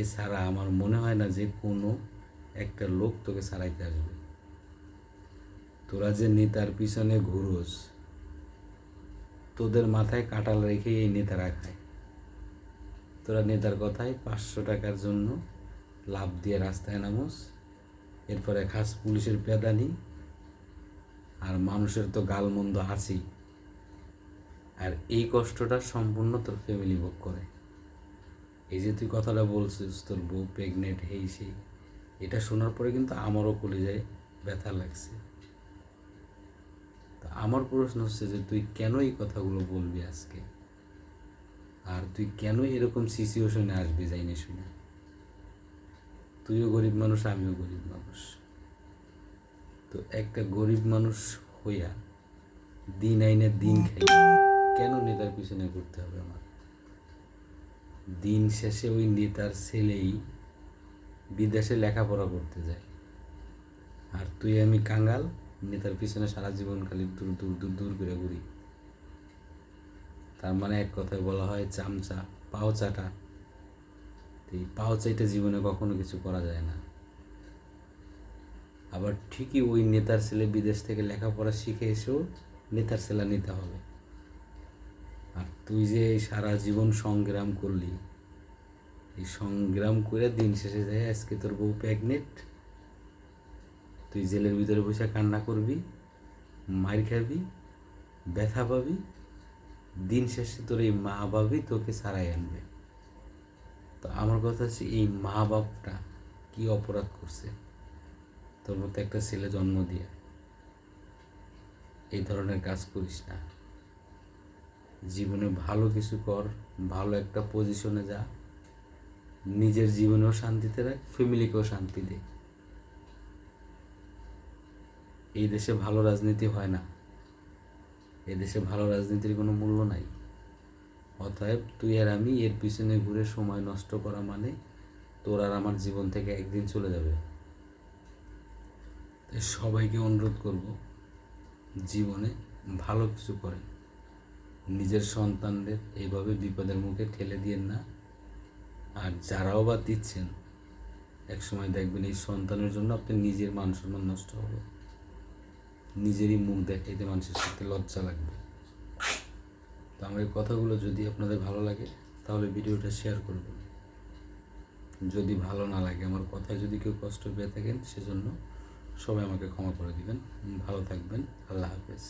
এছাড়া আমার মনে হয় না যে কোনো একটা লোক তোকে ছাড়াইতে আসবে। তোরা যে নেতার পিছনে ঘুরোস, তোদের মাথায় কাঁটাল রেখে এই নেতারা খায়। তোরা নেতার কথায় 500 টাকার জন্য লাভ দিয়ে রাস্তায় নামোস, এরপরে খাস পুলিশের পেদানি, আর মানুষের তো গালমন্দ আছেই। আর এই কষ্টটা সম্পূর্ণ তোর ফ্যামিলি ভোগ করে। এই যে তুই কথাটা বলছিস তোর বউ প্রেগনেন্ট, এই সেই, এটা শোনার পরে কিন্তু আমারও কলিজায় ব্যথা লাগছে। তো আমার প্রশ্ন হচ্ছে যে তুই কেন এই কথাগুলো বলবি আজকে, আর তুই কেন এরকম সিচুয়েশনে আসবি যাইনি শুনে? তুইও গরিব মানুষ, আমিও গরিব মানুষ। তো একটা গরিব মানুষ হইয়া দিন আইনে দিন খাই, কেন নেতার পিছনে ঘুরতে হবে আমার? দিন শেষে ওই নেতার ছেলেই বিদেশে লেখাপড়া করতে যায়, আর তুই আমি কাঙ্গাল নেতার পিছনে সারা জীবন খালি দূর দূর দূর দূর করে ঘুরি। তার মানে এক কথায় বলা হয় চামচা পাও চাটা। এই পাও চাইটা জীবনে কখনো কিছু করা যায় না। আবার ঠিকই ওই নেতার ছেলে বিদেশ থেকে লেখাপড়া শিখে এসেও নেতার ছেলে নিতে হবে। আর তুই যে সারা জীবন সংগ্রাম করলি, এই সংগ্রাম করে দিন শেষে যায় আজকে তোর বউ প্রেগনেন্ট, তুই জেলের ভিতরে বসে কান্না করবি, মার খাবি, ব্যথা পাবি, দিন শেষে তোর এই মা বাবই তোকে ছাড়াই আনবে। তো আমার কথা হচ্ছে এই মা বাপটা কি অপরাধ করছে তোর মতো একটা ছেলে জন্ম দিয়ে? এই ধরনের কাজ করিস না। জীবনে ভালো কিছু কর, ভালো একটা পজিশনে যা, নিজের জীবনেও শান্তিতে রাখ, ফ্যামিলিকেও শান্তি দে। এই দেশে ভালো রাজনীতি হয় না, এই দেশে ভালো রাজনীতির কোনো মূল্য নাই। অতএব তুই আর আমি এর পিছনে ঘুরে সময় নষ্ট করা মানে তোর আর আমার জীবন থেকে একদিন চলে যাবে। তাই সবাইকে অনুরোধ করব, জীবনে ভালো কিছু করেন, নিজের সন্তানদের এইভাবে বিপদের মুখে ঠেলে দিয়েন না। আর যারাও বা দিচ্ছেন, একসময় দেখবেন এই সন্তানের জন্য আপনার নিজের মান সম্মান নষ্ট হবে, নিজেরই মুখ দেখাইতে মানুষের সাথে লজ্জা লাগবে। তো আমার এই কথাগুলো যদি আপনাদের ভালো লাগে তাহলে ভিডিওটা শেয়ার করবেন। যদি ভালো না লাগে, আমার কথায় যদি কেউ কষ্ট পেয়ে থাকেন, সেজন্য সবাই আমাকে ক্ষমা করে দিবেন। ভালো থাকবেন। আল্লাহ হাফেজ।